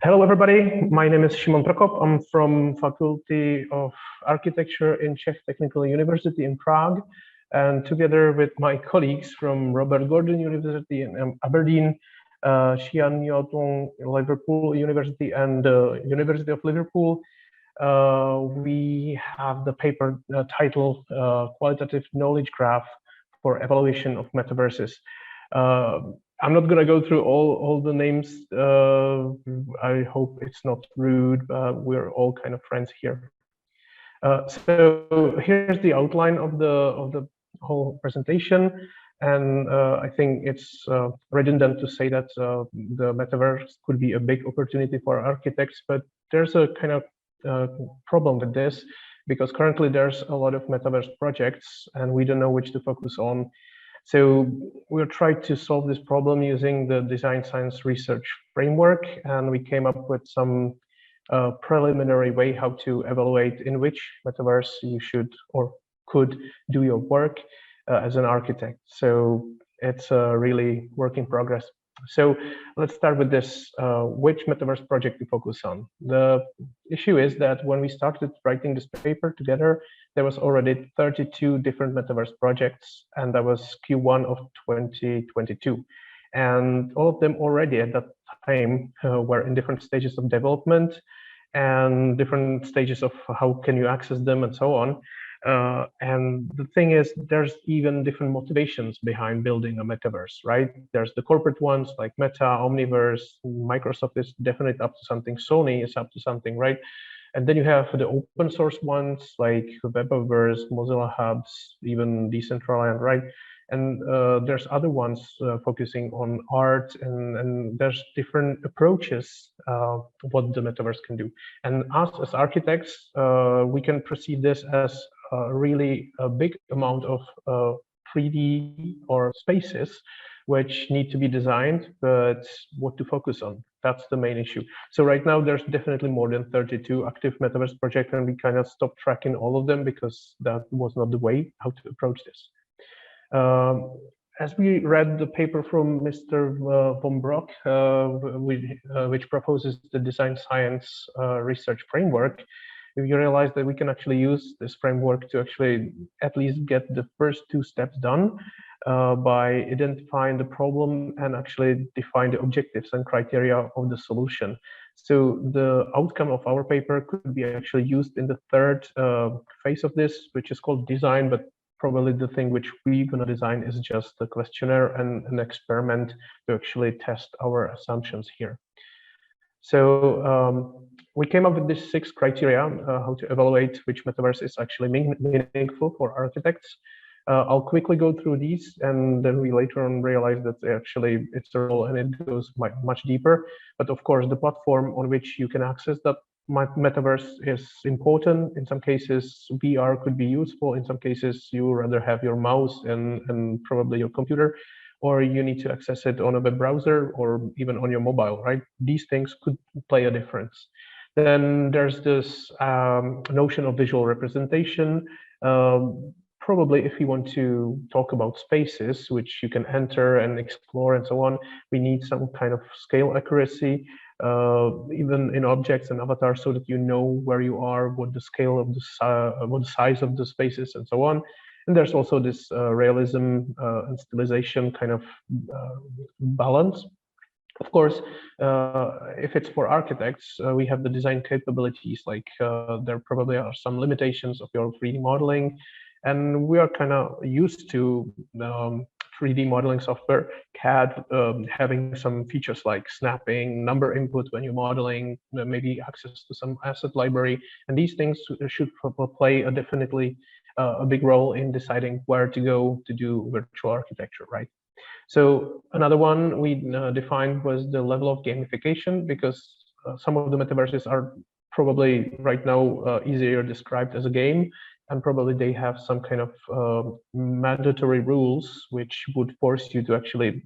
Hello, everybody. My name is Simon Prokop. I'm from Faculty of Architecture in Czech Technical University in Prague. And together with my colleagues from Robert Gordon University in Aberdeen, Xian Yotong Liverpool University, and University of Liverpool, we have the paper titled Qualitative Knowledge Graph for Evaluation of Metaverses. I'm not gonna go through all the names. I hope it's not rude. We're all kind of friends here. So here's the outline of the whole presentation, and I think it's redundant to say that the metaverse could be a big opportunity for architects, but there's a kind of problem with this because currently there's a lot of metaverse projects and we don't know which to focus on. So we'll try to solve this problem using the design science research framework, and we came up with some preliminary way how to evaluate in which metaverse you should or could do your work as an architect. So it's a really work in progress. So let's start with this, which metaverse project to focus on. The issue is that when we started writing this paper together, there was already 32 different metaverse projects, and that was Q1 of 2022. And all of them already at that time were in different stages of development and different stages of how can you access them and so on. And the thing is, there's even different motivations behind building a metaverse, right? There's the corporate ones like Meta, Omniverse, Microsoft is definitely up to something, Sony is up to something, right? And then you have the open source ones like Webverse, Mozilla Hubs, even Decentraland, right? And there's other ones focusing on art, and there's different approaches what the metaverse can do. And us as architects, we can perceive this as really a big amount of 3D or spaces which need to be designed, but what to focus on. That's the main issue. So right now there's definitely more than 32 active metaverse projects, and we kind of stopped tracking all of them because that was not the way how to approach this. As we read the paper from Mr. von Brock, which proposes the design science research framework, we realized that we can actually use this framework to actually at least get the first two steps done by identifying the problem and actually define the objectives and criteria of the solution. So the outcome of our paper could be actually used in the third phase of this, which is called design, but probably the thing which we're going to design is just a questionnaire and an experiment to actually test our assumptions here. So we came up with these 6 criteria how to evaluate which metaverse is actually meaningful for architects. I'll quickly go through these, and then we later on realize that actually it's a role and it goes much deeper. But of course, the platform on which you can access that metaverse is important. In some cases, VR could be useful. In some cases, you rather have your mouse and probably your computer, or you need to access it on a web browser or even on your mobile, right? These things could play a difference. Then there's this notion of visual representation. Probably if you want to talk about spaces, which you can enter and explore and so on, we need some kind of scale accuracy, even in objects and avatars, so that you know where you are, what the scale of what the size of the space is, and so on. And there's also this realism and stylization kind of balance. Of course, if it's for architects, we have the design capabilities, like there probably are some limitations of your 3D modeling, and we are kind of used to 3D modeling software, CAD, having some features like snapping, number input when you're modeling, maybe access to some asset library, and these things should play definitely a big role in deciding where to go to do virtual architecture, right? So another one we defined was the level of gamification, because some of the metaverses are probably right now easier described as a game, and probably they have some kind of mandatory rules which would force you to actually,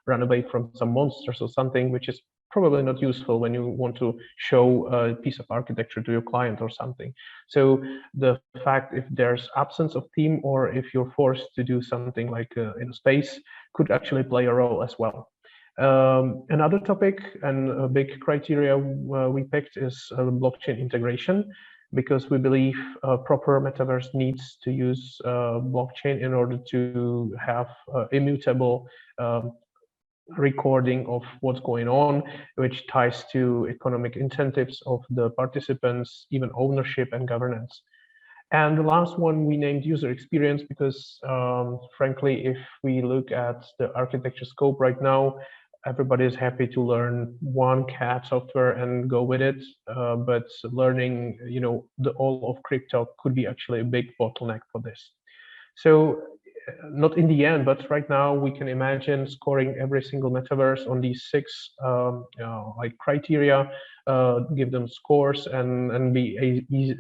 run away from some monsters or something, which is probably not useful when you want to show a piece of architecture to your client or something. So the fact if there's absence of theme, or if you're forced to do something like in a space, could actually play a role as well. Another topic and a big criteria we picked is blockchain integration, because we believe proper metaverse needs to use blockchain in order to have immutable recording of what's going on, which ties to economic incentives of the participants, even ownership and governance. And the last one we named user experience because, frankly, if we look at the architecture scope right now, everybody is happy to learn one CAD software and go with it. But learning, the all of crypto could be actually a big bottleneck for this. So not in the end, but right now we can imagine scoring every single metaverse on these six like criteria, give them scores, and be easy,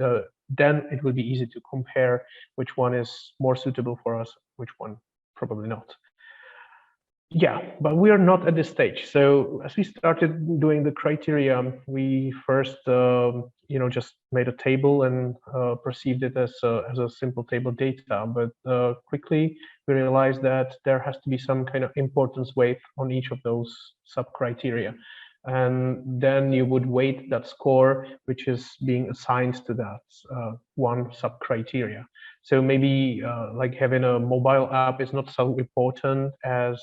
then it will be easy to compare which one is more suitable for us, which one probably not. Yeah, but we are not at this stage. So as we started doing the criteria, we first, just made a table and perceived it as a simple table data. But quickly we realized that there has to be some kind of importance weight on each of those sub criteria. And then you would weight that score, which is being assigned to that one sub criteria. So maybe like having a mobile app is not so important as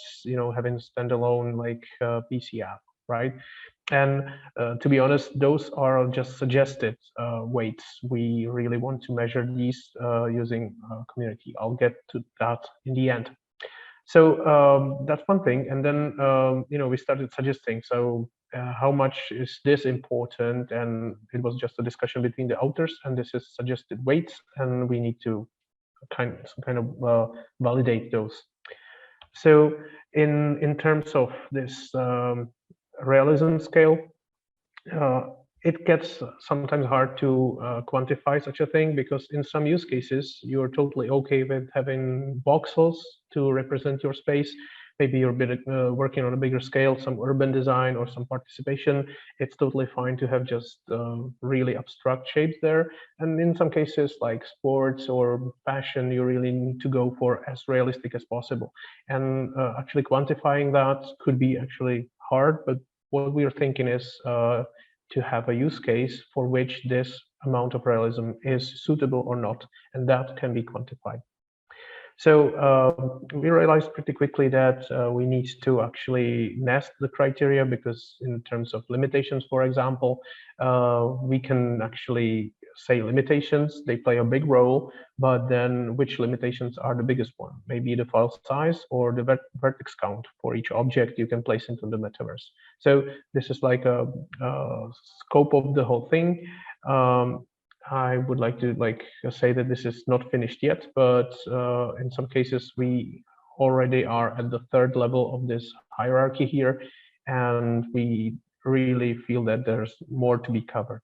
having standalone like PC app, right? And to be honest, those are just suggested weights. We really want to measure these using community. I'll get to that in the end. So that's one thing. And then we started suggesting. So how much is this important? And it was just a discussion between the authors, and this is suggested weights, and we need to kind of validate those. So in terms of this realism scale, it gets sometimes hard to quantify such a thing, because in some use cases you're totally okay with having voxels to represent your space. Maybe you're working on a bigger scale, some urban design or some participation. It's totally fine to have just really abstract shapes there. And in some cases like sports or fashion, you really need to go for as realistic as possible. And actually quantifying that could be actually hard, but what we are thinking is to have a use case for which this amount of realism is suitable or not, and that can be quantified. So we realized pretty quickly that we need to actually nest the criteria, because in terms of limitations, for example, we can actually say limitations, they play a big role, but then which limitations are the biggest one? Maybe the file size or the vertex count for each object you can place into the metaverse. So this is like a scope of the whole thing. I would like to say that this is not finished yet, but in some cases we already are at the third level of this hierarchy here, and we really feel that there's more to be covered.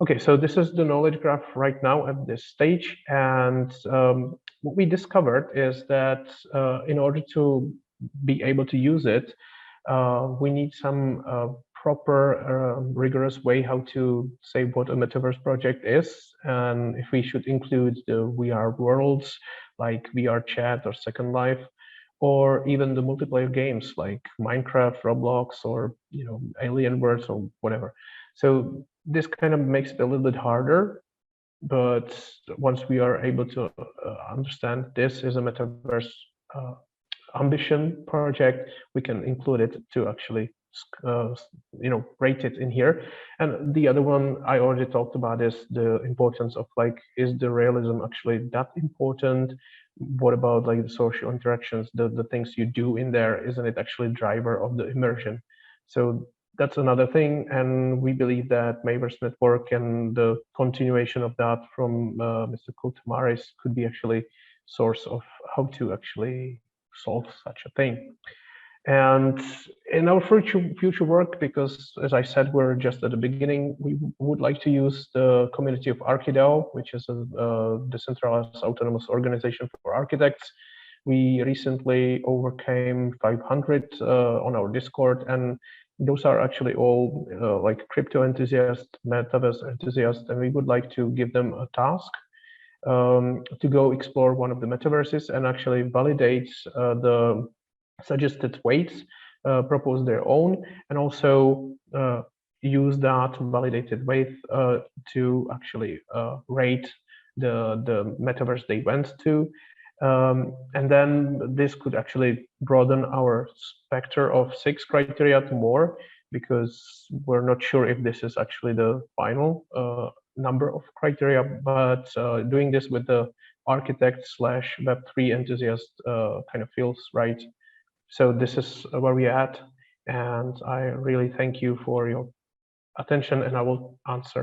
Okay, so this is the knowledge graph right now at this stage, and what we discovered is that in order to be able to use it, we need some proper rigorous way how to say what a metaverse project is, and if we should include the VR worlds like VR chat or Second Life, or even the multiplayer games like Minecraft, Roblox, or Alien Worlds or whatever. So this kind of makes it a little bit harder, but once we are able to understand this is a metaverse ambition project, we can include it to actually rate it in here. And the other one I already talked about is the importance of is the realism actually that important? What about the social interactions, the things you do in there, isn't it actually driver of the immersion? So that's another thing, and we believe that Mavers Network and the continuation of that from Mr. Kultamaris could be actually source of how to actually solve such a thing. And in our future work, because as I said, we're just at the beginning, we would like to use the community of ArchiDAO, which is a decentralized autonomous organization for architects. We recently overcame 500 on our Discord, and those are actually all crypto enthusiasts, metaverse enthusiasts, and we would like to give them a task to go explore one of the metaverses and actually validate the suggested weights propose their own, and also use that validated weight to actually rate the metaverse they went to. And then this could actually broaden our specter of 6 criteria to more, because we're not sure if this is actually the final number of criteria, but doing this with the architect slash Web3 enthusiast kind of feels right. So this is where we're at, and I really thank you for your attention, and I will answer